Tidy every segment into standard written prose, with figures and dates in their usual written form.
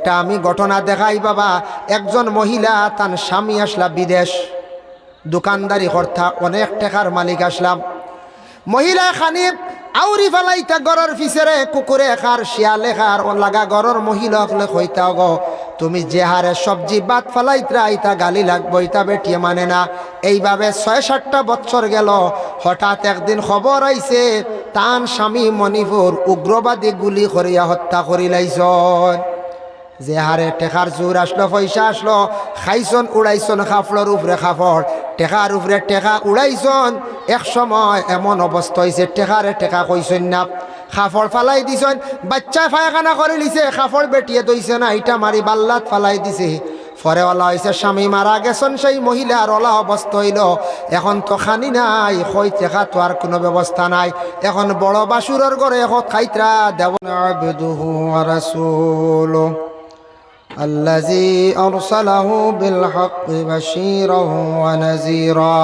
একটা আমি ঘটনা দেখাই বাবা। একজন মহিলা তার স্বামী আসলা বিদেশ, দোকানদারি কর্তা, অনেক টাকার মালিক আসলাম। মহিলা খানি আউরি ফেলাইতা গরর ফিসেরে, কুকুরে খার, শিয়ালে খার, ও লাগা গরর মহিলা হলে কইতা গো তুমি যে হারে সবজি বাদ ফেলাইতরা ইতা গালি লাগবো, ইতা বেটিয়ে মানে না। এইভাবে ৬-৭টা বছর গেল। হঠাৎ একদিন খবর আইছে তান স্বামী মণিপুর উগ্রবাদী গুলি করিয়া হত্যা করিলাইছন। যে হারে টেকার জোর আসলো, পয়সা আসলো, খাইছন উড়াইছন খাফড়র উপরে খাফড়, টেকার উপরে টেকা উড়াইছন। এক সময় এমন অবস্থা হয়েছে টেকারে টেকা কইছেন না, খাফড় ফালাই দিছেন। বাচ্চা ফায়খানা করে লিছে, খাফড় বেটিয়ে দইছে না, ইটা মারি বাল্লাত ফালাই দিছে। পরে ওলা হয়েছে স্বামী মারা গেছেন, সেই মহিলার ওলা অবস্থা হইল এখন তো খানি নাই, কই টেকা তো আর কোনো ব্যবস্থা নাই। এখন বড় বাসুরের ঘরে এখন খাইতরা দেব আবদুহু ওয়া রাসূলুহু الذي أرسله بالحق بشيرا ونذيرا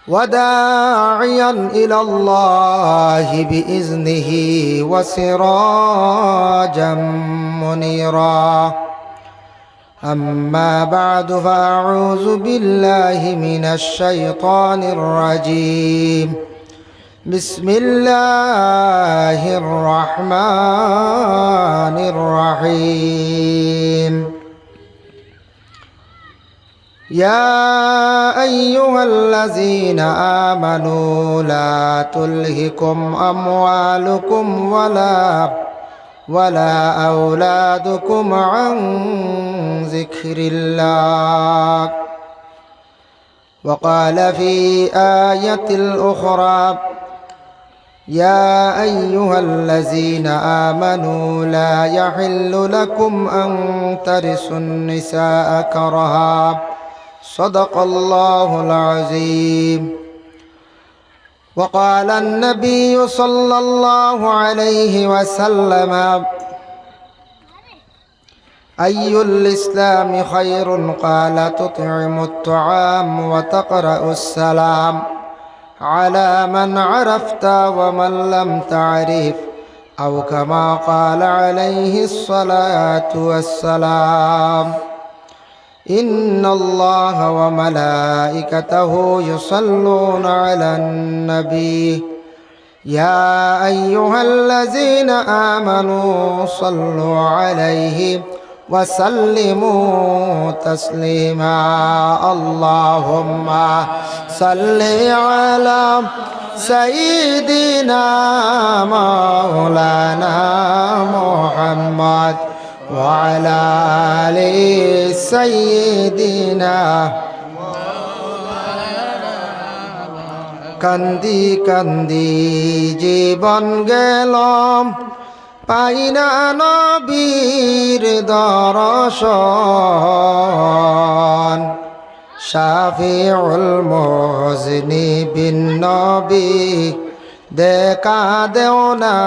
وداعيا إلى الله بإذنه وسراجا منيرا أما بعد فأعوذ بالله من الشيطان الرجيم بسم الله الرحمن الرحيم يا أيها الذين آمنوا لا تلهكم أموالكم ولا أولادكم عن ذكر الله وقال في آية الأخرى يا أيها الذين آمنوا لا يحل لكم أن ترثوا النساء كرها صدق الله العظيم وقال النبي صلى الله عليه وسلم أي الإسلام خير قال تطعم الطعام وتقرأ السلام على من عرفت ومن لم تعرف أو كما قال عليه الصلاة والسلام إن الله وملائكته يصلون على النبي يا أيها الذين آمنوا صلوا عليه وسلموا تسليما اللهم صل على سيدنا مولانا محمد وعلى آل سيدنا কান্দি কান্দি জীবন গেলাম পাইনা নবীর দর্শন শাফিউল মুজনিবিন নবী দেখা দেও না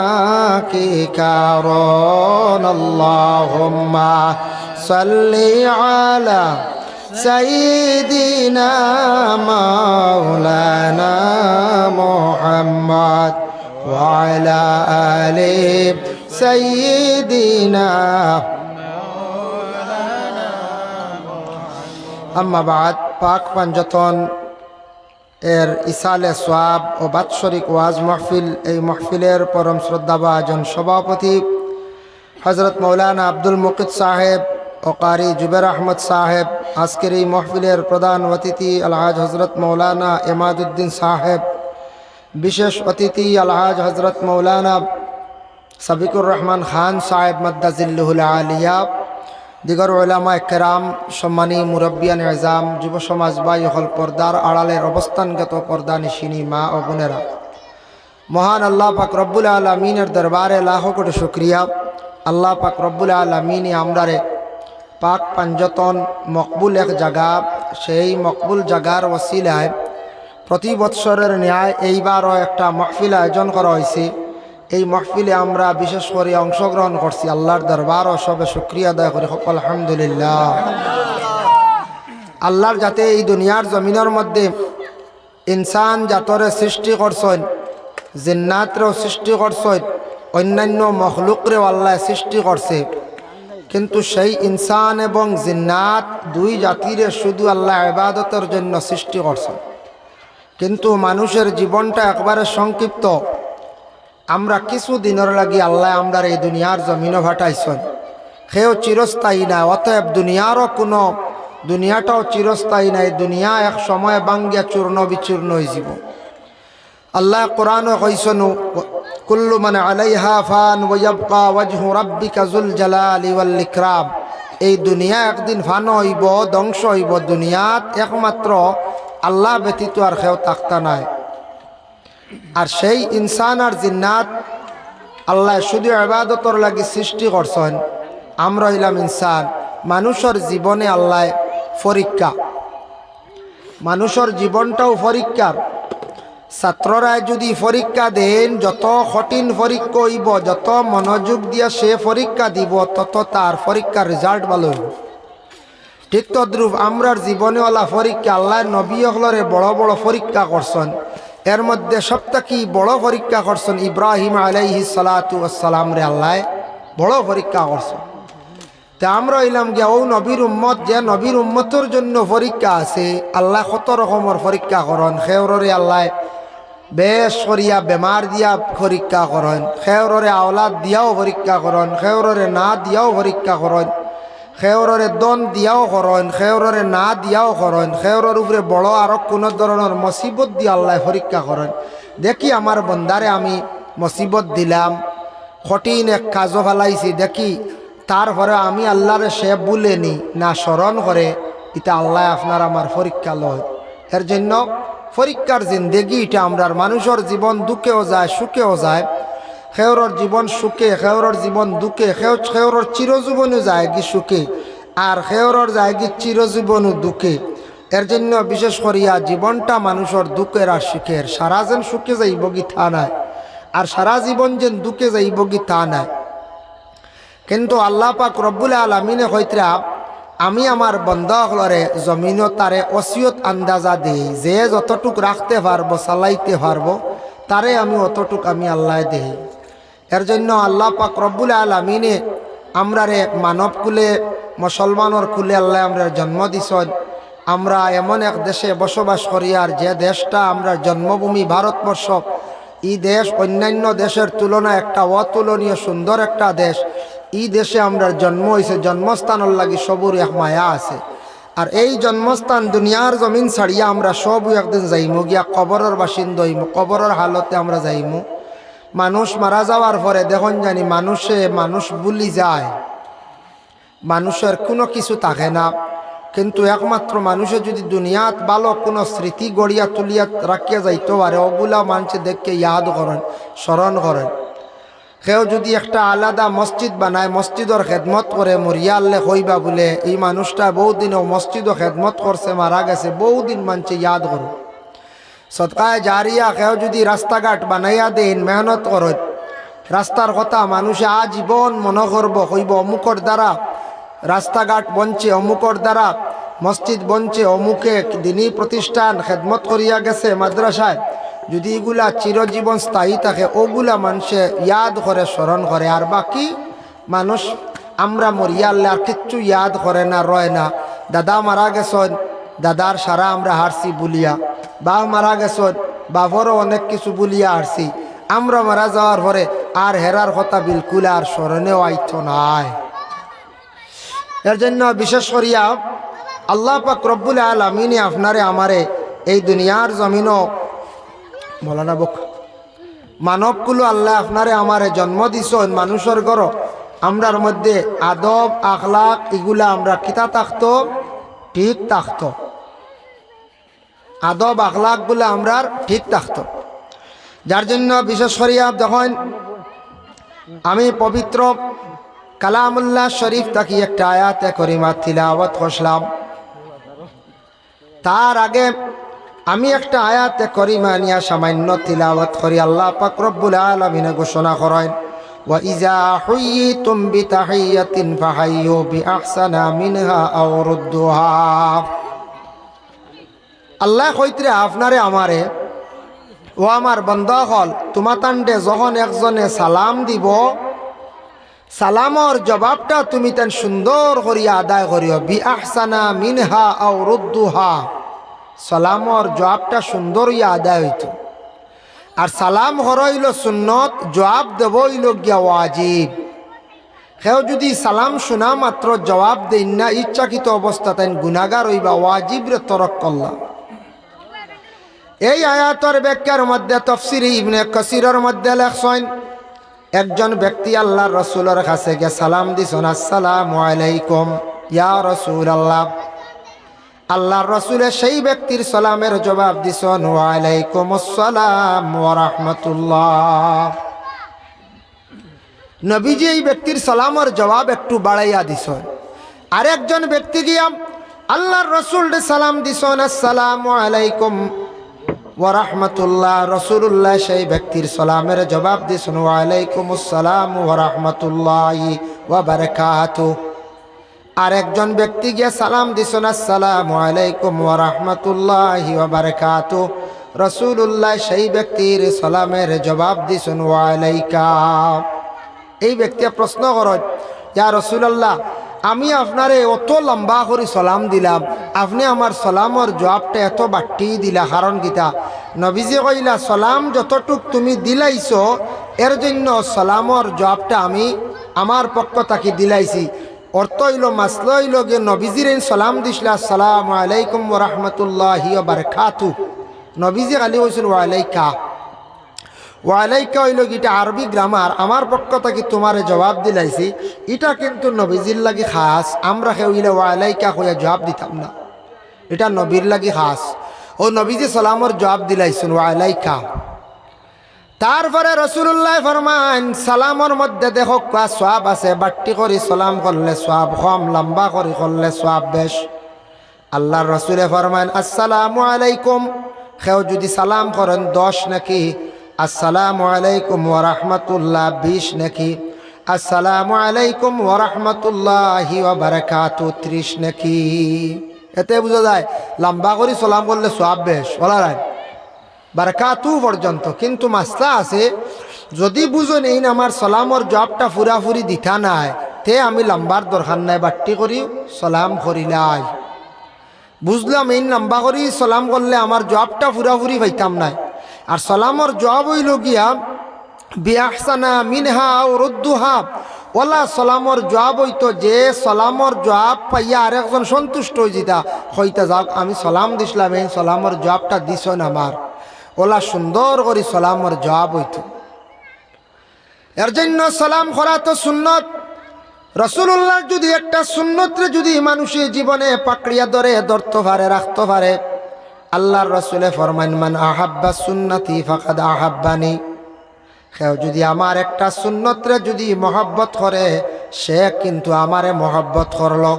কি কারণ আল্লাহুম্মা সাল্লি আলা সাইয়্যিদিনা মাওলানা মুহাম্মদ ওয়া আলা আলি সাইয়্যিদিনা আম্মা বাদ। পাক পাঞ্জাতন এর ইসালে সোয়াব ও বাৎসরিক ওয়াজ মাহফিল, এই মাহফিলের পরম শ্রদ্ধাভাজন সভাপতি হজরত মৌলানা আব্দুল মুকিত সাহেব ও কারি জুবের আহমদ সাহেব, আজকের এই মাহফিলের প্রধান অতিথি আলহাজ হজরত মৌলানা এমাদুদ্দিন সাহেব, বিশেষ অতিথি আলহাজ হজরত মৌলানা সাবিকুর রহমান খান সাহেব মাদ্দাজিল্লুহুল আলিয়া, দিগর উলামা কেরাম, সম্মানী মুরব্বিয়ান এজাম, যুব সমাজ ভাই হল, পর্দার আড়ালের অবস্থানগত পর্দা নিশিনী মা ও বোনেরা, মহান আল্লাহ পাক রব্বুল আলমিনের দরবারে লাখো কোটি শুক্রিয়া। আল্লাহ পাক রব্বুল আলমিন আমরারে পাক পাঞ্জতন মকবুল এক জায়গা, সেই মকবুল জায়গার ওসিলায় প্রতি বৎসরের ন্যায় এইবারও একটা মাহফিল আয়োজন করা হয়েছে। এই মাহফিলে আমরা বিশেষ করে অংশগ্রহণ করছি। আল্লাহর দরবারও সবে শুকরিয়া আদায় করি আলহামদুলিল্লাহ। আল্লাহর যাতে এই দুনিয়ার জমিনের মধ্যে ইনসান জাতরে সৃষ্টি করছেন, জিন্নাতরেও সৃষ্টি করছেন, অন্যান্য মখলুকরেও আল্লাহ সৃষ্টি করছে। কিন্তু সেই ইনসান এবং জিন্নাত দুই জাতিরে শুধু আল্লাহ ইবাদতের জন্য সৃষ্টি করছেন। কিন্তু মানুষের জীবনটা একবারে সংক্ষিপ্ত। আমরা কিছু দিনের লাগি আল্লাহ আমরা এই দুনিয়ার জমিনও ভাটাইছেন, সেও চিরস্থায়ী না। অতএব দুনিয়াটাও চিরস্থায়ী নাই। দুনিয়া এক সময় বাঙ্গিয়া চূর্ণ বিচূর্ণ হয়ে যাব। আল্লাহ কোরআনও কইছেন, কুল্লু মান আলাইহা ফান ওয়া ইয়াবকা ওয়াজহু রাব্বিকা যুল জালালি ওয়াল ইকরাম। এই দুনিয়া একদিন ফান হইব, ধ্বংস হইব। দুনিয়াত একমাত্র আল্লাহ ব্যতীত আর কেউ থাকতা নাই। আর সেই ইনসান আর জিন্নাত আল্লাহ শুধু ইবাদতর লাগি সৃষ্টি করছেন। আমরা হইলাম ইনসান। মানুষের জীবনে আল্লাহ পরীক্ষা, মানুষের জীবনটাও পরীক্ষার। ছাত্ররা যদি পরীক্ষা দেন, যত কঠিন পরীক্ষা হইব, যত মনোযোগ দিয়া সে পরীক্ষা দিব, তত তার পরীক্ষার রেজাল্ট ভালো হইব। ঠিক তদ্রূপ আমরার জীবনে ওলা পরীক্ষা আল্লাহ নবী হলরে বড় বড় পরীক্ষা করছেন। এর মধ্যে সবথেকে বড় পরীক্ষা করছেন ইব্রাহিম আলাইহিস সালাতু ওয়াসসালাম রে আল্লাহ বড় পরীক্ষা করছেন। তা আমরা হইলাম গিয়া ও নবীর উম্মত, যে নবীর উম্মতের জন্য পরীক্ষা আছে। আল্লাহ কত রকমের পরীক্ষা করেন। খেওরে আল্লাহ বেশ করিয়া বেমার দিয়া পরীক্ষা করেন, খেওরে আওলাদ দিয়াও পরীক্ষা করেন, খেওরে না দিয়াও পরীক্ষা করেন, খেওরে দন দিয়াও করেন, খেওরে না দিয়াও করেন, খেওরের উপরে বড় আরো কোনো ধরনের মুসিবত দিয়ে আল্লাহ পরীক্ষা করেন। দেখি আমার বন্দারে আমি মুসিবত দিলাম, কঠিন এক কাজও ফেলাইছি, দেখি তারপরে আমি আল্লাহরে সে বলেনি না স্মরণ করে, এটা আল্লাহ আপনার আমার পরীক্ষা লয়। এর জন্য পরীক্ষার জিন্দেগি এটা আমরার। মানুষের জীবন দুঃখেও যায়, সুখেও যায়। খেওরের জীবন সুখে, খেওরের জীবন দুঃখে। খেওরের চিরজীবনও যায় কি সুখে, আর খেওরের যায় কি চিরজীবনও দুঃখে। এর জন্য বিশেষ করিয়া জীবনটা মানুষের দুঃখের আর সুখের। সারা যেন সুখে যাইব কি তা নাই, আর সারা জীবন যেন দুঃখে যাইব কি তা নাই। কিন্তু আল্লাহ পাক রব্বুল আলামিনে কইতরা, আমি আমার বন্দাহলরে জমিনও তারে ওসিয়ত আন্দাজা দেই, যে যতটুক রাখতে পারবো, চালাইতে পারবো, তারে আমি অতটুক আমি আল্লাহ দেই। এর জন্য আল্লাহ পাক রব্বুল আলামিনে আমরারে মানব কুলে, মুসলমানের কুলে আল্লাহ আমরা জন্ম দিছেন। আমরা এমন এক দেশে বসবাস করি, আর যে দেশটা আমরা জন্মভূমি ভারতবর্ষ, এই দেশ অন্যান্য দেশের তুলনায় একটা অতুলনীয় সুন্দর একটা দেশ। এই দেশে আমরা জন্ম হয়েছে, জন্মস্থানের লাগি সবুর এক মায়া আছে। আর এই জন্মস্থান দুনিয়ার জমিন ছাড়িয়া আমরা সব একদিন যাইমু, গিয়া কবরের বাসিন্দা হইমু, কবরের হালতে আমরা যাইমু। মানুষ মারা যাওয়ার পরে দেখুন জানি মানুষ ভুলি যায়, মানুষের কোনো কিছু থাকে না। কিন্তু একমাত্র মানুষে যদি দুনিয়াত ভালো কোনো স্মৃতি গড়িয়া তুলিয়া রাখিয়া যাইতে পারে, ওগুলা মানুষে দেখে ইয়াদ করেন, স্মরণ করেন। কেউ যদি একটা আলাদা মসজিদ বানায়, মসজিদের খেদমত করে, মরিয়া আল্লে হইবা বলে এই মানুষটা বহুদিনও মসজিদও খেদমত করছে, মারা গেছে, বহুদিন মানুষে ইয়াদ করো। সদকায় জারিয়া কেউ যদি রাস্তাঘাট বানাইয়া দেন, মেহনত করেন, রাস্তার কথা মানুষে আজীবন মনে করব, হইব অমুকর দ্বারা রাস্তাঘাট বনছে, অমুকর দ্বারা মসজিদ বনছে, অমুকে দিনী প্রতিষ্ঠান খেদমত করিয়া গেছে মাদ্রাসায়। যদি এগুলা চিরজীবন স্থায়ী থাকে, ওগুলা মানুষে ইয়াদ করে, স্মরণ করে। আর বাকি মানুষ আমরা মরিয়ালে আর কিচ্ছু ইয়াদ করে না, রয় না। দাদা মারা গেছেন, দাদার সারা আমরা হারছি বলিয়া, বাপ মারা গেছেন, বাপরও অনেক কিছু বলিয়া হারছি। আমরা মারা যাওয়ার পরে আর হেরার কথা বিলকুল আর স্মরণেও আইত নাই। এর জন্য বিশেষ করিয়া আল্লাহ পাক রব্বুল আলামিনে আপনারে আমারে এই দুনিয়ার জমিনও বলা না বক মানবকুলো আল্লাহ আপনারে আমারে জন্ম দিছেন মানুষের ঘর। আমরার মধ্যে আদব আখলাক এগুলা আমরা কিতা থাকতো, ঠিক থাকতো। আদব আখলাকগুলো আমরা ঠিক থাকতো। যার জন্য বিশেষ করিয়া যখন আমি পবিত্র কালামুল্লাহ শরীফ তাকি একটা আয়াতে করিমা তিলাওয়াত করলাম, তার আগে আমি একটা আয়াতে করিমা নিয়া সামান্য তিলাওয়াত করি। আল্লাহ পাক রব্বুল আলামিন ঘোষণা করেন, ওয়া ইযা হুয়িতুম বিতাহিয়াতিন ফাহাইয়ু বিআহসানা মিনহা আও রুদ্দুহা। আল্লাহ কইতরে আপনারে আমারে, ও আমার বান্দা হল, তোমাতান্ডে যখন একজনে সালাম দিব, সালামর জবাবটা তুমি তেন সুন্দর করিয়া আদায় করিও। বি আহসানা মিনহা আও রুদ্দুহা, সালামর জবাবটা সুন্দর ইয়া আদায় হইত। আর সালাম হরইল সুন্নত, জবাব দেব হইল গিয়া ওয়াজিব। কেউ যদি সালাম শোনা মাত্র জবাব দেন না, ইচ্ছাকৃত অবস্থা তাই গুনাহগার হইবা, ওয়াজিবরে তরক করলা। এই আয়াতের ব্যাখ্যার মধ্যে তাফসীর ইবনে কাসিরের মধ্যে লেখছেন, একজন ব্যক্তি আল্লাহর রাসূলের কাছে গিয়ে সালাম দিছেন, আসসালামু আলাইকুম ইয়া রাসূলুল্লাহ। আল্লাহর রাসূলে সেই ব্যক্তির সালামের জবাব দিছেন, ওয়া আলাইকুমুস সালাম ওয়া রাহমাতুল্লাহ। নবীজি এই ব্যক্তির সালামের জবাব একটু বাড়াইয়া দিছেন। আরেকজন ব্যক্তি গিয়া আল্লাহর রাসূলকে সালাম দিছেন, আসসালামু আলাইকুম ওয়া রাহমাতুল্লাহ। রাসূলুল্লাহ সেই ব্যক্তির সালামের জবাব দিছেন, ওয়া আলাইকুমুস সালাম ওয়া রাহমাতুল্লাহি ওয়া বারাকাতুহু। আরেকজন ব্যক্তি গিয়া সালাম দিছেন, আসসালামু আলাইকুম ওয়া রাহমাতুল্লাহি ওয়া বারাকাতুহু। রাসূলুল্লাহ সেই ব্যক্তির সালামের জবাব দিছেন, ওয়া আলাইকা। এই ব্যক্তি প্রশ্ন করেন, ইয়া রাসূলুল্লাহ, আমি আপনারে অত লম্বা করে সালাম দিলাম, আপনি আমার সালামর জবাবটা এত বাট্টি দিলা, কারণ গীতা? নবীজি কইলা, সালাম যতটুক তুমি দিলাইছো এর জন্য সালামর জবাবটা আমি আমার পক্ষ থেকে দিলাইছি। অর্থ হইল, মাসলা হইল গে নবীজির সালাম দিছিল, আসসালামু আলাইকুম ওয়া রাহমাতুল্লাহি ওয়া বারাকাতুহু। নবীজি খালি কইছেন ওয়া আলাইকা। ওয়ালাইকা হইল গিটা আরবি গ্রামার, আমার পক্ষ থেকে তোমার জবাব দিলাইছি, এটা কিন্তু নবীজির লাগি খাস। আমরা কেউ ইলে ওয়ালাইকা কইয়া জবাব দিতাম না, এটা নবীর লাগি খাস। ও নবীজি সালামর জবাব দিলাইছেন ওয়ালাইকা। তারপরে রাসূলুল্লাহ ফরমান, সালামর মধ্যে দেখো কোয়া সওয়াব আছে, বাট্টি করে সালাম করলে সওয়াব কম, লম্বা করে করলে সওয়াব বেশ। আল্লাহর রাসূলে ফরমান, আসসালামু আলাইকুম, কেউ যদি সালাম করেন 10 নাকি, আসসালামু আলাইকুম ওয়া রাহমাতুল্লাহ 20 নাকি, আসসালামু আলাইকুম ওয়া রাহমাতুল্লাহি ওয়া বারাকাতুহু 30 নাকি। এতে বোঝা যায় লম্বা করে সালাম করলে সওয়াব বেশ, বলা যায় বারাকাতুহু পর্যন্ত। কিন্তু মাসলা আছে, যদি বুঝেন এই আমার সালামর জবাবটা পুরাপুরি দিতা নাই, তে আমি লম্বার দরকার নাই, বাট্টি করি সালাম করিলাই। বুঝলাম এই লম্বা করি সালাম করলে আমার জবাবটা পুরাপুরি পাইতাম নাই। আর সালামর জবাব হইল গিয়া বিআহসানা মিনহা আও রুদ্দুহা। ওলা সালামর জবাব হইতো যে সালামর জবাব পাইয়া আরেকজন সন্তুষ্ট হয়ে যেতা, হইতা যাক আমি সালাম দিছিলাম, এই সালামর জবাবটা দিছেন আমার। ওলা সুন্দর করে সালামর জবাব হইতো। এর জন্য সালাম করা তো সুন্নত। রাসূলুল্লাহ যদি একটা সুন্নতরে যদি মানুষের জীবনে পাকড়িয়া ধরতে পারে, রাখতে পারে, আল্লাহর রাসূলে ফরমান, মান আহাব্বা সুন্নতি ফাকাদ আহাব্বানি। কেউ যদি আমার একটা সুন্নতরে যদি মহব্বত করে, সে কিন্তু আমারে মহব্বত করলো।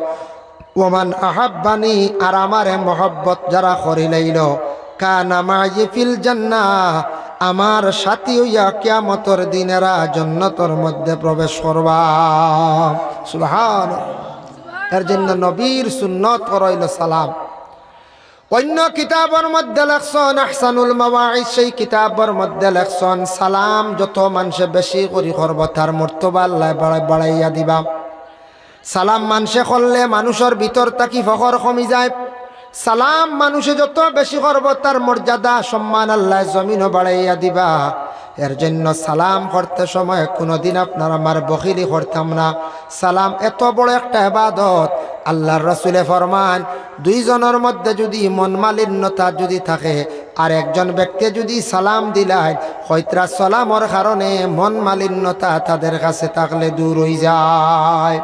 ওমান আহাব্বানি, আর আমারে মহব্বত যারা করিলাইল, কানা মাই ফিল জান্নাহ, আমার সাথী হইয়া কিয়ামতের দিনেরা জান্নাতের মধ্যে প্রবেশ করবা। সুবহানাল্লাহ। এর জন্য নবীর সুন্নত হইল সালাম। অন্য কিতাবের মধ্যে লেখছেন আহসানুল মাওয়াইজ, সেই কিতাবের মধ্যে লেখছেন সালাম যত মানুষে বেশি করি করব, তার মর্তবা আল্লাহ বাড়াইয়া দিবা। সালাম মানুষে করলে মানুষের ভিতর থাকি ফখর কমি যায়। সালাম মানুষে যত বেশি করব, তার মর্যাদা সম্মান আল্লাহ জমিনও বাড়াইয়া দিবা। এর জন্য সালাম করতে সময় কোনোদিন আপনার আমার বখিলি করতাম না। সালাম এত বড় একটা ইবাদত। আল্লাহর রাসূলে ফরমান, দুইজনের মধ্যে যদি মন মালিন্যতা যদি থাকে, আর একজন ব্যক্তি যদি সালাম দিলায়, হয়তরা সালামর কারণে মন মালিন্যতা তাদের কাছে থাকলে দূর হয়ে যায়।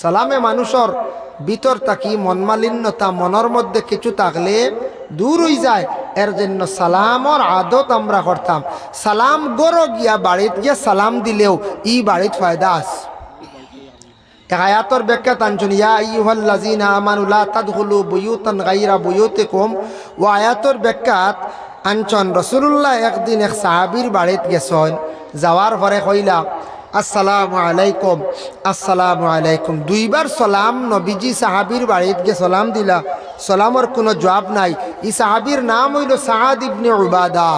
সালামে মানুষের ভিতর থাকি মন মালিন্যতা মনের মধ্যে কিছু থাকলে দূর হয়ে যায়। এর জন্য সালামর আদত আমরা করতাম। সালাম গড় গিয়া বাড়িত গিয়া সালাম দিলেও ই বাড়িত ফায়দা আছে। আয়াতর ব্যাখ্যা টানছেন, ইয়া আইয়ুহাল্লাযীনা আমানু লা তাদখুলু বুয়ুতান গায়রা বুয়ুতিকুম। ও আয়াতর ব্যাখ্যাত আনছেন, রাসূলুল্লাহ একদিন এক সাহাবীর বাড়িত গেছেন, যাওয়ার পরে কইলা আসসালামু আলাইকুম, আসসালামু আলাইকুম। দুইবার সালাম নবীজি সাহাবীর বাড়িত গিয়ে সালাম দিলা, সালামর কোনো জবাব নাই। এই সাহাবীর নাম হইল সাআদ ইবনে উবাদা।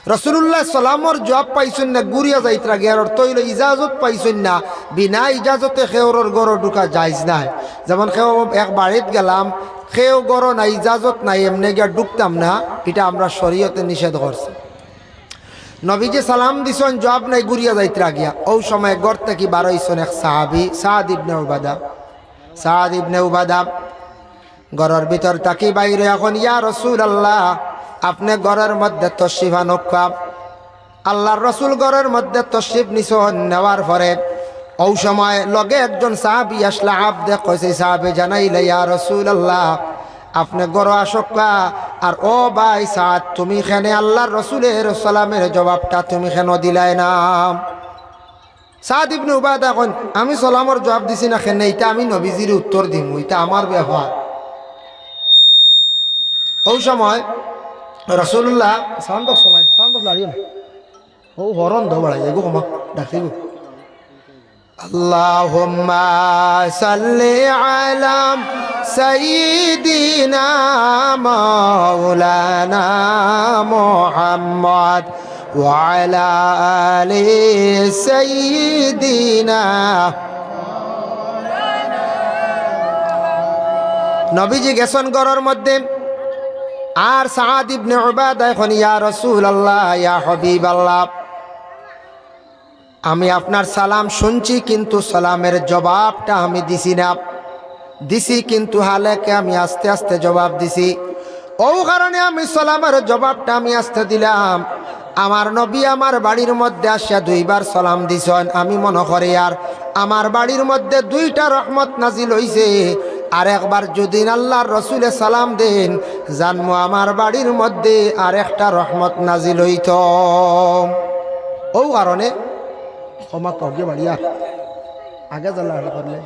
রসুল্লাহ সালামর জবাব পাইছেন না, গুড়িয়া যাইতরা গিয়ার অর্থ হইল ইজাজত পাইছেন না, বিনা ইজাজতে খেওরর গড় ঢুকা যাইজ নাই। যেমন খেও এক বাড়িত গেলাম, খেও গড় নাই, ইজাজত নাই, এমনি গিয়া ঢুকতাম না, এটা আমরা শরীয়তে নিষেধ করছি। নবীজি সালাম দিছেন, জবাব নাই, গুড়িয়া যাইতরা গিয়া। ও সময় গড় থেকে বার হইছেন এক সাহাবি, সাদ ইবনে উবাদা। সাদ ইবনে উবাদা ঘরের ভিতর তাকি বাইরে এখন, ইয়া রাসূলুল্লাহ, আপনি ঘরের মধ্যে তশরিফ আনক্কা। আল্লাহর রসুল ঘরের মধ্যে তশরিফ নিছেন, নেওয়ার পরে ও সময় লগে একজন সাহাবী আসলা, আবদে কইছে, সাহাবী জানাইলে, ইয়া রাসূলুল্লাহ, আপনি ঘরে আসক্কা। আর ও ভাই সাদ, তুমি খেনে আল্লাহর রসুলের সালামের জবাবটা তুমি কেন দিলাই না? সাদ ইবনে উবাদা কইন, আমি সালামর জবাব দিছি না কেন, এটা আমি নবীজির উত্তর দিম, এটা আমার ব্যবহার। ও সময় রসুল্লাহ ও হরণ ধরাই এগো ক্ষমা ডাকিব, আল্লাহুম্মা সাল্লি আলা সাইয়্যিদিনা মাওলানা মুহাম্মদ ওয়া আলা আলি সাইয়্যিদিনা। নবীজি গেছেন ঘরের মধ্যে, আর সাদ ইবনে উবাদা এখন, ইয়া রাসূলুল্লাহ, ইয়া হাবিবাল্লাহ, আমি আপনার সালাম শুনছি, কিন্তু সালামের জবাবটা আমি দিছি না। দিছি কিন্তু হালেকে আমি আস্তে আস্তে জবাব দিছি, ও কারণে আমি সালামের জবাবটা আমি আস্তে দিলাম। আমার নবী আমার বাড়ির মধ্যে আসিয়া দুইবার সালাম দিছেন, আমি মনে করি আর আমার বাড়ির মধ্যে দুইটা রহমত নাজিল হইছে। আর একবার যদি আল্লাহর রসুলে সালাম দেন, জানমো আমার বাড়ির মধ্যে আর একটা রহমত নাজিল হইত। ও কারণে ক্ষমা কগে বাড়িয়া আগে জ্বালা করলে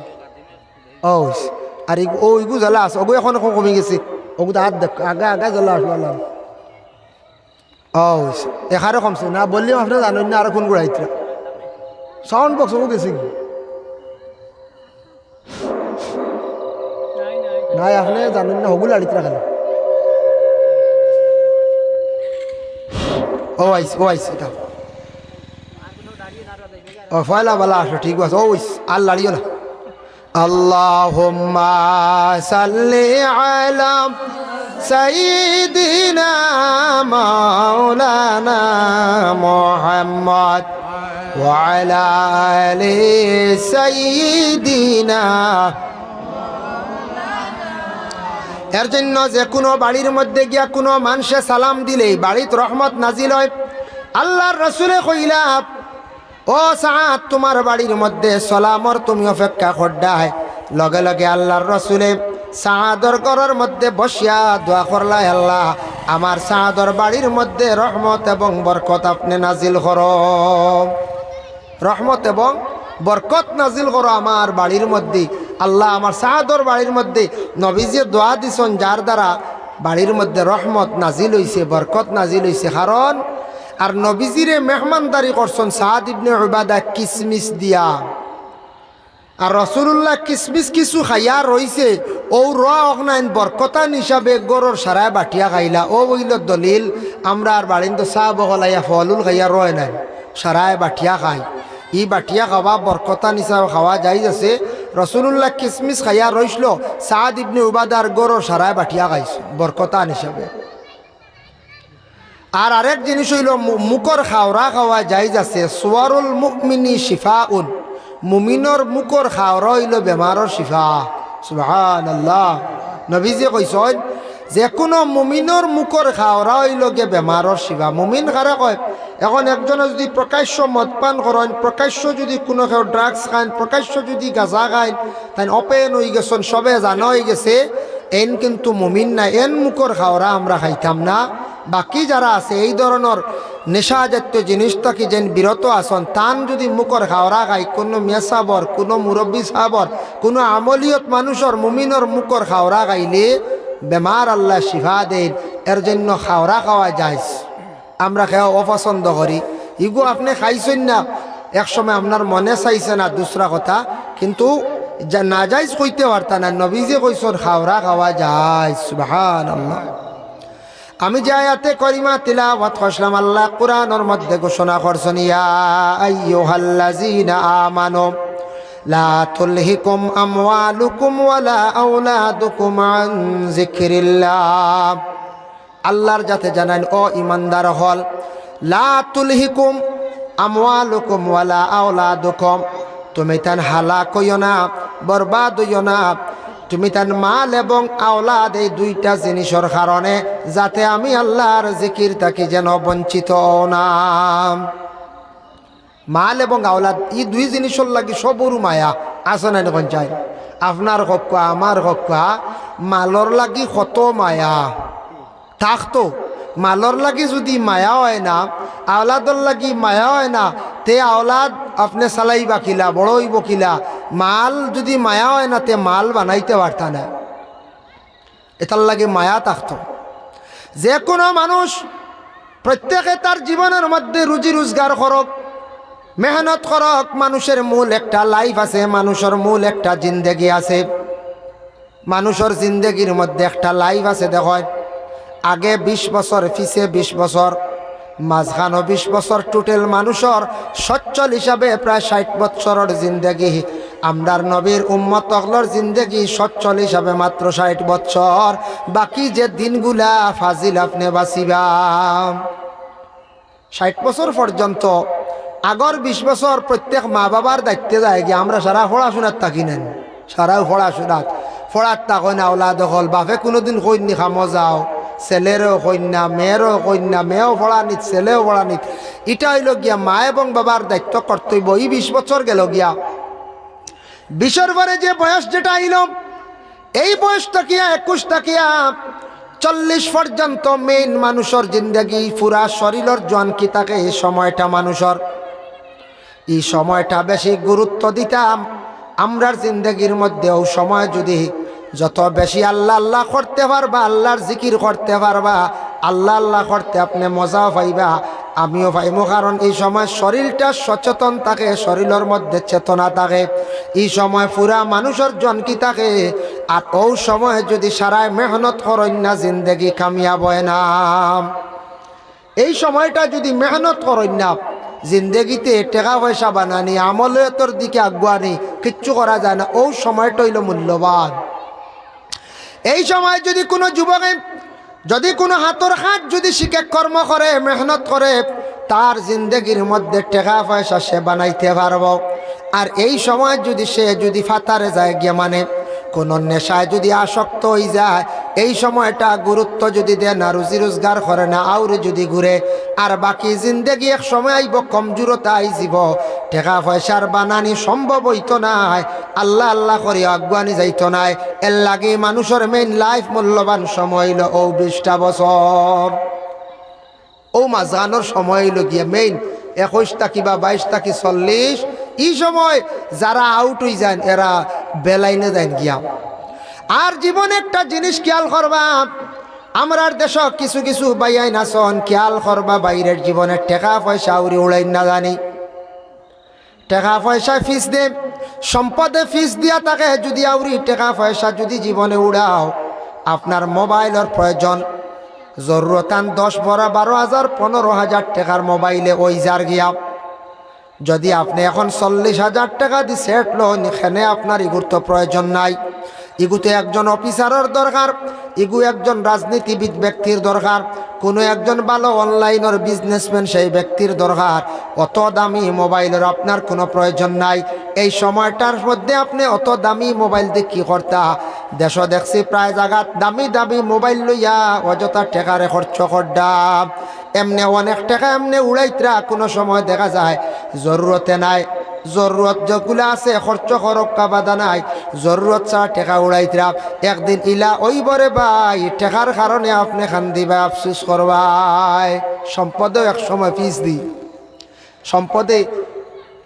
ও আর ওইগু জ্বালা আছে, ওগু এখন কমে গেছে, ওগু তো হাত দেখ আগা আগা জ্বালা আসলো। ও এখানে কমছে না বললেও আপনি জানেন না, আর কোন গুড়াইতে সাউন্ড বক্স ওগু গেছে কি নাই, আপনি জানেন না, ওগুলো আড়িতে রাখেন। ও আইস ও আইস, এটা ও ফয়লা বালা আসো, ঠিক আছে। ও আর লাড়িও না। আল্লাহুম্মা সাল্লি আলা সাইয়্যিদিনা মাওলানা মুহাম্মদ ওয়া আলা আলি সাইয়্যিদিনা। এর জন্য যে কোনো বাড়ির মধ্যে গিয়া কোনো মানুষে সালাম দিলেই বাড়িতে রহমত নাজিল হয়। আল্লাহর রসুলে কইলা, ও সাদ, তোমার বাড়ির মধ্যে সালামর তুমি অপেক্ষা করডায়। লগে লগে আল্লাহর রসুলে সাদর ঘরের মধ্যে বসিয়া দোয়া করলা, আল্লাহ আমার সাদর বাড়ির মধ্যে রহমত এবং বরকত আপনি নাজিল করো, রহমত এবং বরকত নাজিল করো আমার বাড়ির মধ্যে। আল্লাহ আমার সাদর বাড়ির মধ্যে নবীজি দোয়া দিছেন, যার দ্বারা বাড়ির মধ্যে রহমত নাজিল হইছে, বরকত নাজিল হইছে। কারণ আর নবীজিরে মেহমানদারি করছেন সাদ ইবনে উবাদা কিসমিস দিয়া, আর রাসূলুল্লাহ কিসমিস কিছু খাইয়া রইছে, ও রাইন বরকতান হিসাবে গরুর সারায় বাটিয়া খাইলা। ও বইল দলিল, আমরা আর বাড়িন তো চাহ বগলাইয়া ফলুল খাইয়া রয় নাই, সারায় বাটিয়া খাই। ই বাটিয়া খাওয়া বরকতান হিসাবে খাওয়া যাই আছে। রাসূলুল্লাহ কিসমিস খাইয়া রইছিল, সাদ ইবনে উবাদার গরুর সারায় বাটিয়া খাইছে বরকতান হিসাবে। আর আরেক জিনিস হইল মুখর খাওয়া খাওয়া যাই আছে। সুয়ারুল মুমিনি শিফাউন, মুমিনর মুখর খাওয়া হইল বেমারর শিফা। সুবহানাল্লাহ, নবীজি কইছেন যে কোনো মুমিনর মুখর খাওয়া হইল গে বেমারর শিফা। মুমিন কারা কয়, এখন একজনে যদি প্রকাশ্য মদ পান করেন, প্রকাশ্য যদি কোনো কেউ ড্রাগস খান, প্রকাশ্য যদি গাঁজা খান, তাই অপেন হয়ে গেছেন, সবে জানা হয়ে গেছে, এন কিন্তু মুমিন না, এন মুখর খাওয়া আমরা খাইতাম না। বাকি যারা আছে এই ধরনের নেশা জাতীয় জিনিস থেকে যেন বিরত আসন, তান যদি মুখর খাওয়া খায়, কোনো মেয়ে সাবর, কোনো মুরব্বী সাবর, কোনো আমলিয়ত মানুষের মুমিনর মুখর খাওয়া খাইলে বেমার আল্লাহ শিফা দেন। এর জন্য খাওয়া খাওয়া যায়, আমরা খাওয়া অপছন্দ করি। ইগো আপনি খাইছেন না, একসময় আপনার মনে চাইছে না দুসরা কথা, কিন্তু না যাইজ কইতে পারতা না। নবীজি কইছেন খাওয়া খাওয়া যায়। সুবহানাল্লাহ। আমি যে আয়াতে করিমা তিলাওয়াত করলাম আল্লাহ কোরআনের মধ্যে ঘোষণা করছেন ইয়া আইয়ুহাল্লাযীনা আমানু লা তুলহিকুম আমওয়ালুকুম ওয়ালা আওলাদুকুম আন যিকরিল্লাহ। আল্লাহর যাতে জানান ও ইমানদার হল, লা তুলহিকুম আমওয়ালুকুম ওয়ালা আওলাদুকুম, তুমি তান হালাক হইও না, বরবাদ হইও না, তুমি তার মাল এবং আওলাদ এই দুইটা জিনিসের কারণে যাতে আমি আল্লাহর জিকির থাকি যেন বঞ্চিত না। মাল এবং আওলাদ এই দুই জিনিসের লাগি সবরু মায়া আছে না এখন চাই আপনার হকা আমার হকা মালর লাগি কত মায়া থাকতো। মালর লাগি যদি মায়া হয় না, আওলাদর লাগি মায়া হয় না, তে আওলাদ আপনি চালাইবা কিলা, বড় হইব কিলা। মাল যদি মায়া হয় না, তে মাল বানাইতে পারতা না, এটার লাগে মায়া থাকতো। যে কোনো মানুষ প্রত্যেকে তার জীবনের মধ্যে রুজি রোজগার করক, মেহনত করক। মানুষের মূল একটা লাইফ আছে, মানুষের মূল একটা জিন্দেগি আছে। মানুষের জিন্দেগির মধ্যে একটা লাইফ আছে। দেখো আগে 20 বছর, পিছে 20 বছর, মাঝখানো 20 বছর, টোটাল মানুষের সচ্ছল হিসাবে প্রায় 60 বছরের জিন্দেগি। আমরার নবীর উম্মত অগলর জিন্দেগি সচ্ছল হিসাবে মাত্র 60 বছর। বাকি যে দিনগুলা ফাজিল আপনি বাঁচিবা 60 বছর পর্যন্ত। আগর 20 বছর প্রত্যেক মা বাবার দায়িত্বে যায় গিয়ে আমরা সারা পড়াশোনার থাকি নেন, সারা পড়াশোনাত পড়ার তাকই না ওলাদ হল। বাপে কোনোদিন কইনি খামো যাও, ছেলেরও কন্যা, মেয়েরও কন্যা, মেয়েও পড়া নিত, ছেলেও পড়া নিত। এটা হইল গিয়া মা এবং বাবার দায়িত্ব কর্তব্য। এই 20 বছর গেল গিয়া 20-এর পরে যে বয়স যেটা আইল, এই বয়সটা কিয়া 21 টাকিয়া 40 পর্যন্ত মেইন মানুষের জিন্দগি, পুরা শরীরের জোয়ান কি থাকে এই সময়টা মানুষের। এই সময়টা বেশি গুরুত্ব দিতাম আমরার জিন্দগির মধ্যেও। সময় যদি যত বেশি আল্লাহ আল্লাহ করতে পারবা, আল্লাহর জিকির করতে পারবা, আল্লাহ আল্লাহ করতে আপনি মজাও পাইবা, আমিও পাইমো। কারণ এই সময় শরীরটা সচেতন থাকে, শরীরের মধ্যে চেতনা থাকে। এই সময় পুরা মানুষের জনকি থাকে। আর ও সময় যদি সারায় মেহনত করেন না, জিন্দগি কামিয়াব হয় না। এই সময়টা যদি মেহনত করেন না, জিন্দগিতে টাকা পয়সা বানানি, আমলের দিকে আগুয়ানি কিচ্ছু করা যায় না। ও সময়টা হইল মূল্যবান। এই সময় যদি কোনো যুবকে যদি কোনো হাতর হাত যদি শিখে কর্ম করে, মেহনত করে, তার জিন্দগির মধ্যে টাকা পয়সা সে বানাইতে পারব। আর এই সময় যদি সে যদি ফাতারে যায় গিয়ে মানে কোনো নেশায় যদি আসক্ত হয়ে যায়, এই সময়টা গুরুত্ব যদি দেয় না, রুজি রোজগার করে না, আউরে যদি ঘুরে, আর বাকি জিন্দগি এক সময় আইব কমজোরতা আইজিব, টাকা পয়সার বানানি সম্ভব হইতো নাই, আল্লাহ আল্লাহ করে আগুয়ানি যাইতো নাই। এর লাগে মানুষের মেইন লাইফ মূল্যবান সময় হইল ও 20টা বছর। ও মাঝখানোর সময় হইল গিয়া মেইন 21 টাকি বা 22 টাকি 40। এই সময় যারা আউট হয়ে যান এরা বেলাইনে যান গিয়া। আর জীবনে একটা জিনিস খেয়াল করবা, আমরার দেশ কিছু কিছু বাইয়াই নাচন খেয়াল করবা, বাইরের জীবনের টাকা পয়সা উড়ি উড়াই না জানি, টাকা পয়সা ফিস দে, সম্পদে ফিস দিয়া থাকে। যদি আউরি টাকা পয়সা যদি জীবনে উড়াও, আপনার মোবাইলের প্রয়োজন, জরুরতান 10, 12,000, 15,000 টাকার মোবাইলে ওই যার গিয়া। যদি আপনি এখন 40,000 টাকা দিয়ে সেট লোন, এখানে আপনার ইগুর তো প্রয়োজন নাই। ইগুতে একজন অফিসারের দরকার, ইগু একজন রাজনীতিবিদ ব্যক্তির দরকার, কোনো একজন ভালো অনলাইনের বিজনেসম্যান সেই ব্যক্তির দরকার। অত দামি মোবাইলের আপনার কোনো প্রয়োজন নাই। এই সময়টার মধ্যে আপনি অত দামি মোবাইল দিয়ে কী করতা? দেশ দেখছি প্রায় জায়গাত দামি দামি মোবাইল লইয়া অযথা টাকারে খরচ করডাম। এমনি অনেক টাকা এমনি উড়াইতরা, কোনো সময় দেখা যায় জরুরতে নাই। জরুরত যেগুলো আছে খরচ করক কাবাদা নাই, জরুরত ছাড়া টাকা উড়াইতরা। একদিন ইলা ওই বরে ভাই টাকার কারণে আপনি খান্দিবা, আফসুস করবাই। সম্পদেও এক সময় ফিস দি, সম্পদে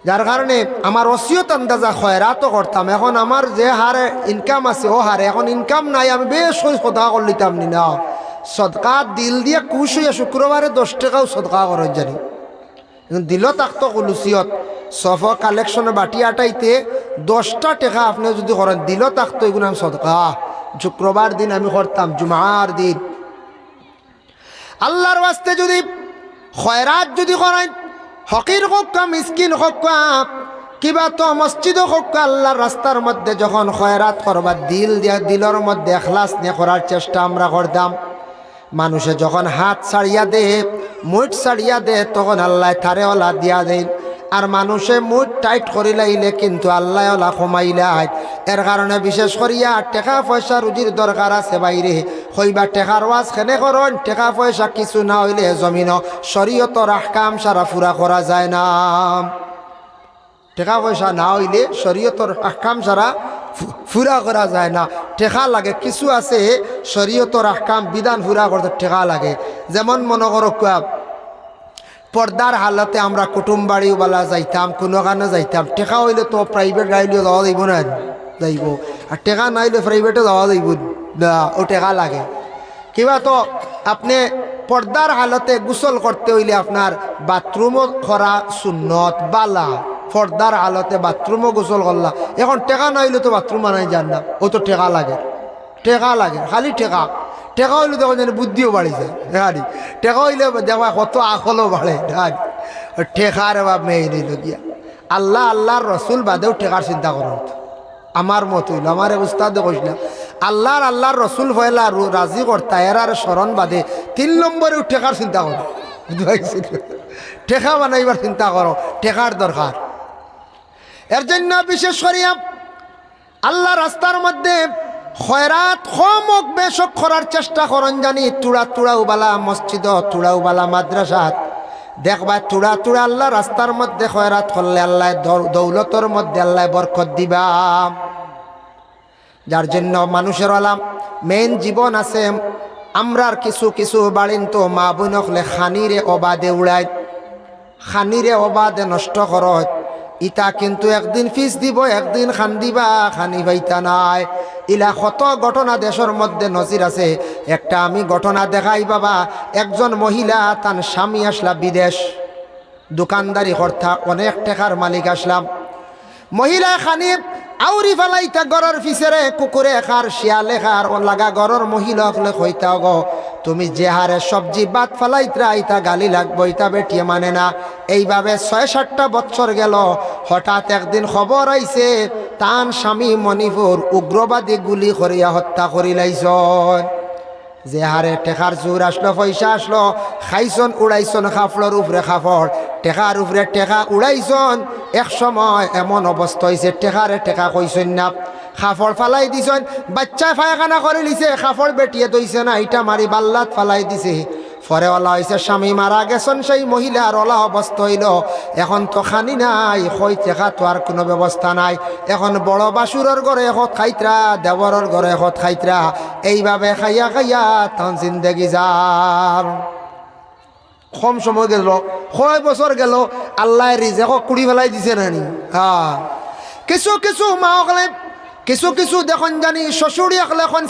যার কারণে আমার অসিয়ত আন্দাজা খয়রাতও করতাম। এখন আমার যে হারে ইনকাম আছে ও হারে এখন ইনকাম নাই, আমি বেশ সদকা করলিতাম নি না। সদকা দিল দিয়ে কুশ হইয়া শুক্রবারে 10 টাকাও সদকা করেন জানি, দিল তাকতো কলুসিয়ত সফ কালেকশনে বাটি আটাইতে 10টা টাকা আপনি যদি করেন, দিল তাকতো এগুলো আমি সদকা। শুক্রবার দিন আমি করতাম, জুমার দিন। আল্লাহর ওয়াস্তে যদি খয়রাত যদি করেন, ফকির হোক মিসকিন হোক কিবা তো মসজিদ হোক, আল্লাহর রাস্তার মধ্যে যখন খয়রাত করবা দিলের মধ্যে এখলাস নিয়ে করার চেষ্টা আমরা করতাম। মানুষে যখন হাত ছাড়িয়া দে, মুঠ ছাড়িয়া দে, তখন আল্লাহ তারে ওলা দিয়া দেন। আর মানুষে মুঠ টাইট করি লাইলে কিন্তু আল্লাহ ওলা কমাইলাই। এর কারণে বিশেষ করিয়া টাকা পয়সা রুজির দরকার আছে বাইরে, হইবা টেকার ওয়াজ খেনে করন। টাকা পয়সা কিছু না হইলে জমিন শরীয়তর আহকাম সারা পুরা করা যায় না। টাকা পয়সা না হইলে শরীয়তর আহকাম সারা পুরা করা যায় না। টেকা লাগে, কিছু আছে শরীয়তর আহকাম বিধান পুরা করতে টেকা লাগে। যেমন মনে করো পর্দার হালতে আমরা কুটুম বাড়িওয়ালা যাইতাম, কোনো কারণে যাইতাম, টেকা হইলে তো প্রাইভেট গাড়িও যাওয়া যাইব না, যাইব। আর টেকা না হইলে প্রাইভেটে যাওয়া যাইব না, ও টেকা লাগে। কিবা তো আপনি পর্দার হালতে গোসল করতে হইলে আপনার বাথরুমও করা সুন্নত বালা, পর্দার হালতে বাথরুমও গোসল করলা। এখন টেকা না হইলে তো বাথরুম বানাই যান না, ও তো টেকা লাগে, টেকা লাগে, খালি টেকা। টেকা হইলে তখন যেন বুদ্ধিও বাড়িছে, হারি টেকা হইলে দেখা কত আকলও বাড়ে। টেকার বা মেয়ে নিল গিয়া আল্লাহ আল্লাহর রসুল বাদেও টেকার চিন্তা করো। আমার মত হইল, আমার উস্তাদে কইছিলাম আল্লাহর রসুল হইলা রাজি কর্তা এরার স্মরণ বাদে 3 নম্বরেও টেকার চিন্তা করো। টেকা বানাইবার চিন্তা করো, টেকার দরকার। এর জন্য বিশেষ করিয়া আল্লাহ রাস্তার মধ্যে খয়রাত কমক বেশক করার চেষ্টা করন। জানি তুড়াউবালা মসজিদ, তুড়াউবালা মাদ্রাসাত দেখবা তুড়া আল্লাহ রাস্তার মধ্যে খয়রাত করলে আল্লাহ দৌলতর মধ্যে আল্লাহ বরকত দিবা। যার জন্য মানুষের আলাম মেন জীবন আছে। আমরার কিছু বাড়িন তো মা বোন হলে খানিরে অবাদে উড়ায়, খানিরে অবাদে নষ্ট করত। ইটা কিন্তু একদিন ফিস দিব, একদিন খান দিবা, খানি পাইতা নাই। ইলা কত ঘটনা দেশের মধ্যে নজির আছে। একটা আমি ঘটনা দেখাই বাবা, একজন মহিলা তার স্বামী আসলা বিদেশ, দোকানদারি কর্তা, অনেক টাকার মালিক আসলাম। মহিলা খানি আউরি ফেলাইতা গড়ের ফিসেরে, কুকুরে খার, শিয়ালে খার, ও লাগা গড়ের মহিলা হলে কইতা গো তুমি যে হারে সবজি বাদ ফেলাইতরা ইতা গালি লাগবো, ইতা বেটিয়ে মানে না। এইভাবে 6-7টা বছর গেল। হঠাৎ একদিন খবর আইছে তান স্বামী মণিপুর উগ্রবাদী গুলি করিয়া হত্যা করি লাইছন। যে হারে টেকার জোর আসলো, পয়সা আসলো, খাইছন উড়াইছন খাফড়র উপরে খাফড়, টেকার উপরে টেকা উড়াইছন। এক সময় এমন অবস্থা হয়েছে টেকারে টেকা কইছেন না, খাফড় ফালাই দিছেন। বাচ্চা ফায়খানা করে লিছে, খাফড় বেটিয়ে দইছে না, ইটা মারি বাল্লাত ফালাই দিছে। পরে ওলা হয়েছে স্বামী মারা গেছেন, সেই মহিলার ওলা অবস্থা হইল এখন তো খানি নাই, কই টেকা তো আর কোনো ব্যবস্থা নাই। এখন বড় বাসুরের ঘরে হত খাইতরা, দেবরের ঘরে হত খাইতরা, এইভাবে খাইয়া খাইয়া তখন জিন্দেগি যার। কম সময় গেল, 6 বছর গেল, আল্লাহ রিজেক কুড়ি ফেলাই দিছে নানি। কিছু মা হলে কিছু দেখুন জানি শ্বশুরি এখন